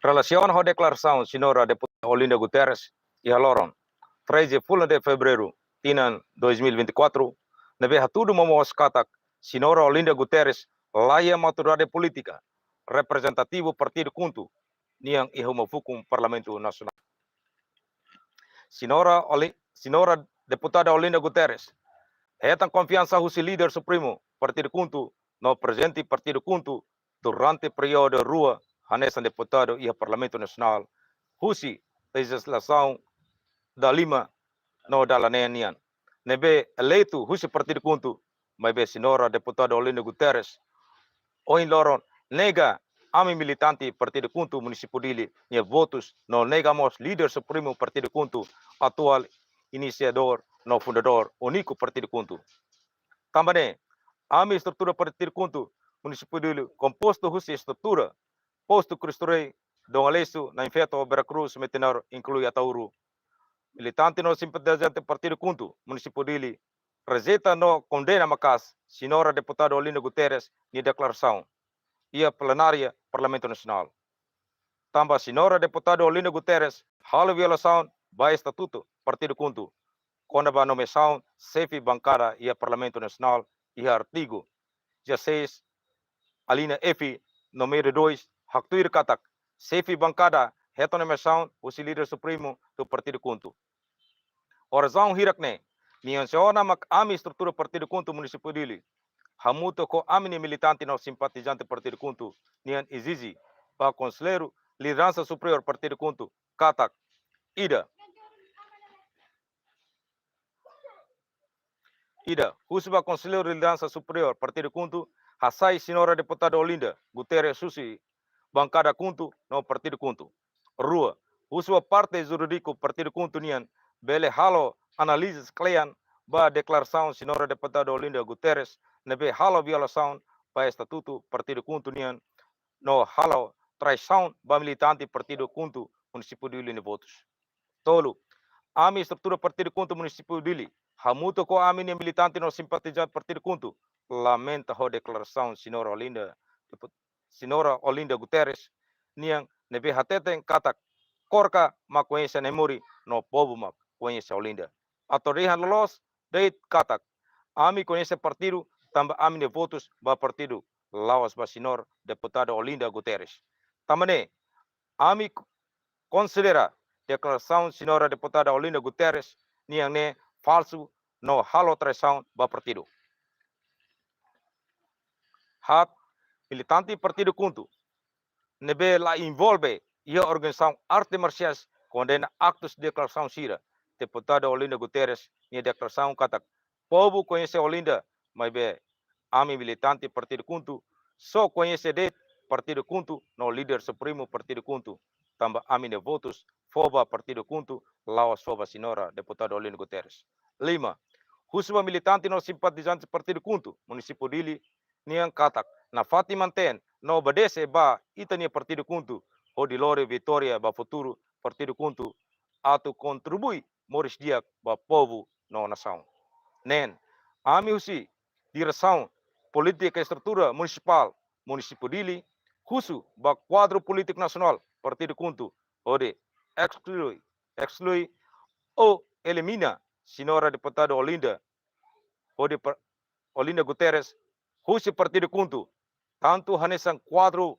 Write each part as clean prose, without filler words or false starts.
Relação à declaração senhora deputada Olinda Guterres e a Loron, 13 de fevereiro de 2024, nebe hatudu momos katak senhora Olinda Guterres laia maturidade política, representativo partido kuntu, niang ihumafukum Parlamento Nasional. Senhora deputada Olinda Guterres, retan confiança husi líder supremo partido kuntu, no presente partido kuntu, durante período rua, Hanessa deputado e Parlamento Nacional, husi legislação da Lima no da Lanenian. Nebe eleito husi partido kuntu, mas be senhora deputada Olinda Guterres, oin loron nega ami militante partido kuntu município dele, e votos no negamos líder supremo partido kuntu, atual iniciador, no fundador, único partido kuntu. Também, ami estrutura partido kuntu município dele, composto husi estrutura, posto construir Dom Alessio, na Infeto, Veracruz, Metenar, inclui Atauru. Militante no simpatizante partido kuntu, município dele, Roseta no condena macas, senhora deputada Olinda Guterres, em declaração, e a plenária Parlamento Nacional. Também senhora deputada Olinda Guterres, hal violação do estatuto partido kuntu, quando a nomeação, chefe bancada e a Parlamento Nacional, e artigo 16, a linha F, número 2, haktuir katak, chefe bancada, reta nomeação, o líder supremo do partido kuntu. Orazão hirakne, menciona mak ami estrutura partido kuntu município dele, hamuto ko amini militante no simpatizante partido kuntu, nian exige para conselheiro liderança superior partido kuntu, katak, ida, husba conselheiro liderança superior partido kuntu, hasai senhora deputada Olinda Guterres Susi, bancada kuntu no partido kuntu. Rua, husba parte jurídico partido kuntu nian, bele halo analises klien ba declaração senhora deputada Olinda Guterres, nebe halo violação ba estatuto partido kuntu nian, no halo traição ba militante partido kuntu município de Ilha votos. Tolo, ami estrutura partido kuntu município dele, hamuto ko ami ni militante no simpatizante partido kuntu, lamenta ho declaração senhora Olinda Guterres, niang nebe hateten katak korka ma conhece nemori no povo mak conhece Olinda. Atorihan lolos deit katak, ami conhece partido, tambah ami ne votos ba partido, lawas ba senhor deputada Olinda Guterres. Tamane, ami considera declaração senhora deputada Olinda Guterres, niang ne falso no halo traição ba partido. Hat militante partido kuntu, nebe la envolve e a organização arte marciais condena actos de declaração sira. Deputada Olinda Guterres, em declaração kata, povo conhece Olinda, mas be ami militante partido kuntu, só conhece de partido kuntu no líder supremo partido kuntu, também ami ne votos foba partido kuntu, lawas foba senhora deputada Olinda Guterres. 5. Husba militante no simpatizante partido kuntu, município dele, niang katak, na fati manten, no obedece ba itania partido kuntu, o di lore vitória ba futuro partido kuntu, atu contribui moris dia ba povo no nação. Nen, ami husi direção política e estrutura municipal, município dele, husu ba quadro político nacional, partido kuntu, ode exclui ou elimina senhora deputada Olinda, ode Olinda Guterres, husi partido kuntu, tanto hanesan quadro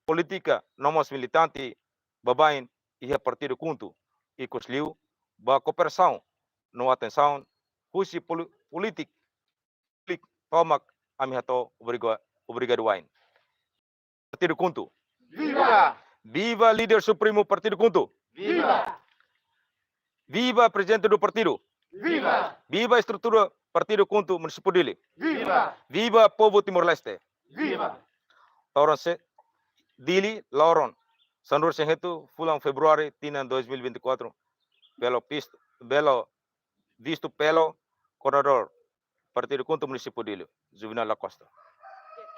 política nomos militante babain e partido kuntu, e cosliu ba cooperação no atenção husi politik tomak ami hato obrigado wain. Partido kuntu. Viva! Viva líder supremo partido kuntu. Viva! Viva presidente do partido. Viva! Viva estrutura partido kuntu município dele. Viva! Viva povo Timor-Leste. Viva! Lauron Dili Lauron Sandur Senhetu fulang Februari 2024 belo visto pelo corredor partido kuntu município dele Juvenal Lacosta.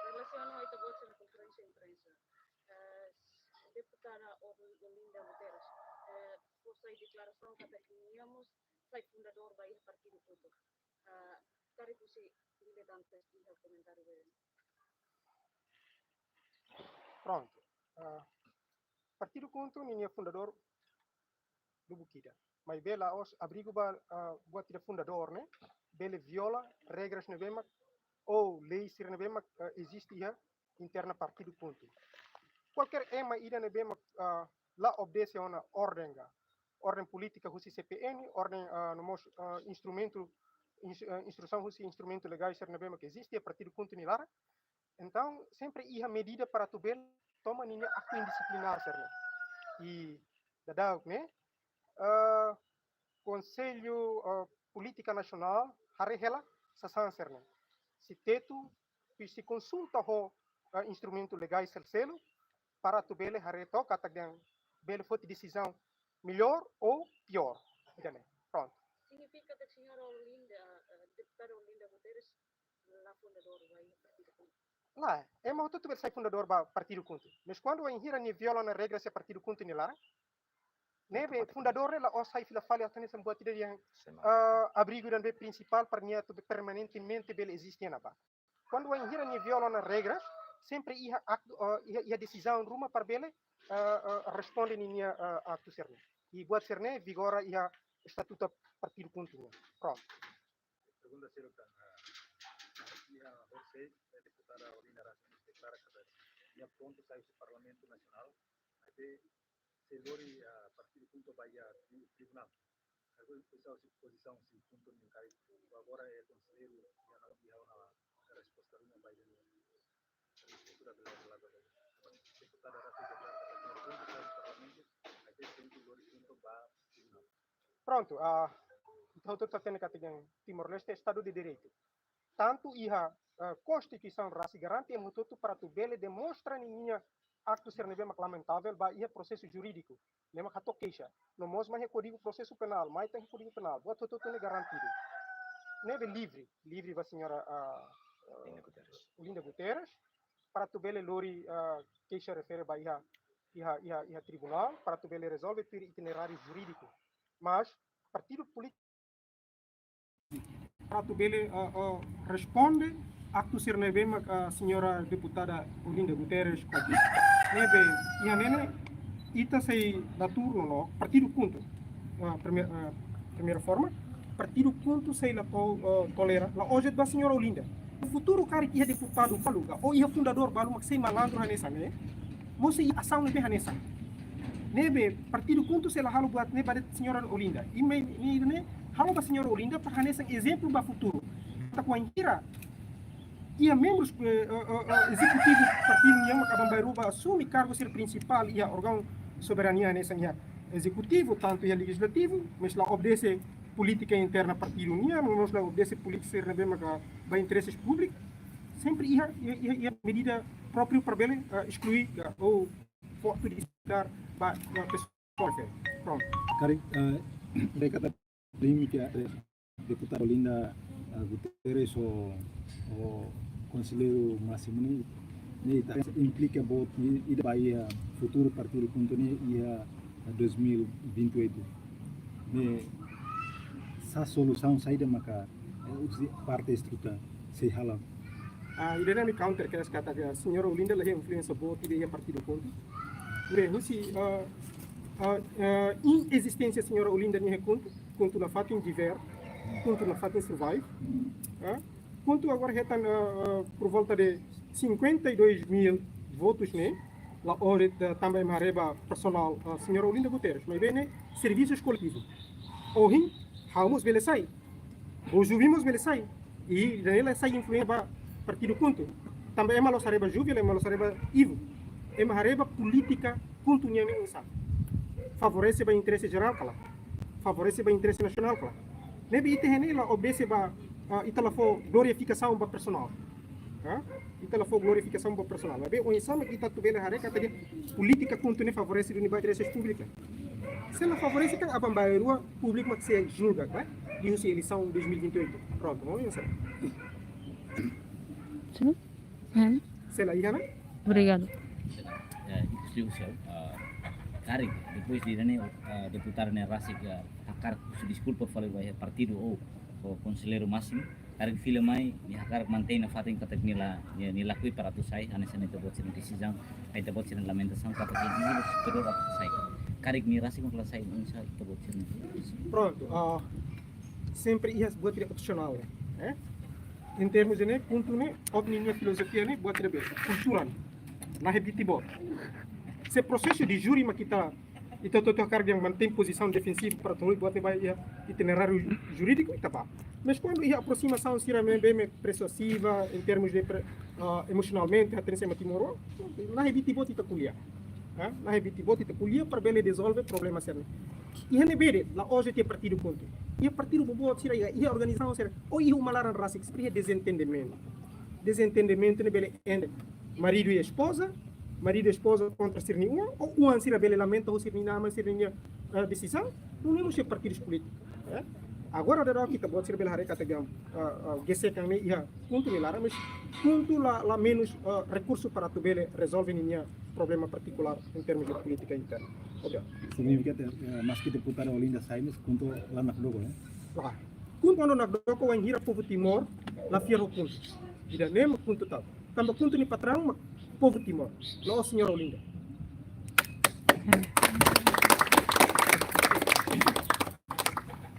Relacionado a voce na conferência de imprensa, deputada Olinda Guterres, possui declaração que tínhamos sai fundador do partido kuntu. Cari pusi militantes di comentário dele. Pronto. partido Kuntu ni fundador do Bukida. Mas bela os abrigo ba buat tidak fundador né, bele viola regras ne bema ou leis ne bema existe ya interna partido Kuntu. Qualquer ema ida ne bema la obedece a uma ordem política husi CPN, ordem nomos instrução husi instrumento legais ne bema que existe a partido Kuntu ni lara. Então sempre ia medida para tu bel toma ninha acto indisciplinar serna. E dadau né Conselho Política Nacional harehela sasanserna. Se teto se consulta ho instrumento legais selo para tu bele hareto kata yang bele foto decisão melhor ou pior. Entende? Pronto. Significa que a senhora Olinda, deputada Olinda Guterres, la fundador vai partido Kuntu. Lá, é mau tudo sai fundador ba partido Kuntu. Mas quando a hira ni viola na regra se partido Kuntu ni lara, nebe fundador la os sai fila falha tane sem buat tidak yang abrigo dan be principal para nia tu permanentemente bele existe na ba. Quando a hira ni viola na regras, sempre ia decisão ruma para bele responde ni nia acto serne. E buat serne vigora ia estatuto partido Kuntu. Pronto. Segunda silakan. Ia José, deputada Olinda Rasim, declara que ia pronto sair do Parlamento Nacional, até se lori partido Kuntu vai a tribunal. Essa posição se Kuntu não cai. Agora é conselheiro ia não ia uma resposta não vai de estrutura do lado deputada Rasim declara que Kuntu sai do Parlamento, até sempre lori Kuntu vai tribunal. Pronto, então tudo tem que ter Timor-Leste Estado de Direito. Tanto a Constituição raci garante muito para tu bele demonstra ninha acto ser nebe lamentável ba ia processo jurídico. Lema kato queixa. No mos mais código processo penal, mais tem código penal. Boa tudo é garantido. Nebe livre va senhora Olinda Guterres para tu bele lori queixa refere ba ia tribunal para tu bele resolve por itinerário jurídico. Mas partido político para tu bele responde acto ser nebe a senhora deputada Olinda Guterres quati nebe ia nene ita sei da turno no partido Kuntu primeira forma partido Kuntu sei la tolera la hoje da senhora Olinda o futuro cara que é deputado baluga ou ia fundador balu mak sei malandro hanesa ne você ação nebe hanesa nebe partido Kuntu sei la halu buat ne pada senhora Olinda e ne halu ba senhora Olinda para hanesa exemplo ba futuro ta kuangira ia membros executivo partido yang acabam Bairuba assume cargo ser principal ia órgão soberania nessa ia executivo tanto ia legislativo mas lá obedece política interna partido nia mas lá obedece política ser nebe maka ba interesses públicos sempre ia medida próprio para bele excluir ou foto de dar ba pessoal pronto Kari mereka terima que deputada Olinda Guterres o conselheiro máximo ni implica bot ida Bahia futuro partido Kuntu ni ia 2028 ni sa solução saída maka parte estrutura se hala ida me counter que kata que a senhora Olinda lá influência bot ida partido Kuntu ure husi inexistência senhora Olinda ni Kuntu na fato indiver Kuntu na fato survive Kuntu agora já está por volta de 52.000 votos, né? Lá hoje também mareba personal a senhora Olinda Guterres, mas bem, né? Serviços coletivos. Hoje, vamos ver sai. Hoje vimos ver sai. E daí sai influência para partido Kuntu. Também é malo sareba júbilo, é malo sareba ivo. É mareba política Kuntu nem insa. Favorece o interesse geral, claro. Favorece o interesse nacional, claro. Nebe ite hene lá obedece ba itala fo glorificação ba personal. Itala fo glorificação ba personal. Mas bem, o insama que está tu bela hareka tadi política Kuntu ne favorece do interesses públicos. Se ela favorece kan abang bairua público mak se julga, né? Di eleição 2028. Pronto, vamos ver. Sim. Se lá ia, né? Obrigado. Itu Kari, depois de deputada Rasik akar se desculpa falar vai partido ou conselheiro máximo, Karing film mai ni hakar mantém na fatin katak nila kui para tu sai ane sana itu buat sini decisão aí itu buat sini lamentação katak ini terus apa sai karing ni rasi kung sai unsa itu buat sini Pronto, sempre ia buat tidak opcional, né? Em termos de ponto né, opinião filosofia né, buat tidak cultural, na repetibo. Se processo de júri mas kita itu carga yang mantém posição defensiva para tudo buat ia itinerário jurídico itu apa. Mas quando ia aproximação se bem persuasiva em termos de emocionalmente a tensão timoro, na repetibo kita kuliah. Na repetibo kita kuliah para bele resolver problema serve. E hene bede, lá hoje tem partido contra. E o partido bobo tira e a organização serve. Ou e o malaran raça que se desentendimento. Desentendimento ne bele ende. Marido e esposa contra ser nenhum, ou um ansira bele lamenta ou ser nenhuma ser nenhuma decisão, não é um partido político. Agora ada kita buat ser bele hari kata gam gesekan me ia ponto melara, mas ponto lá menos recurso para tu bele resolver nenhum problema particular em termos de política interna. Significa mas que deputada Olinda Sainz conto lá na Flogo, né? Lah, quando na doko wan hira povo Timor, la fiero punto. Ida nem punto tal. Tambah punto ni patrão povo Timor. Lá senhora Olinda.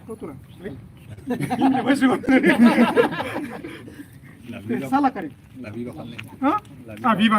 Cultura. La viva, Salah kari. la viva família. Ah, viva,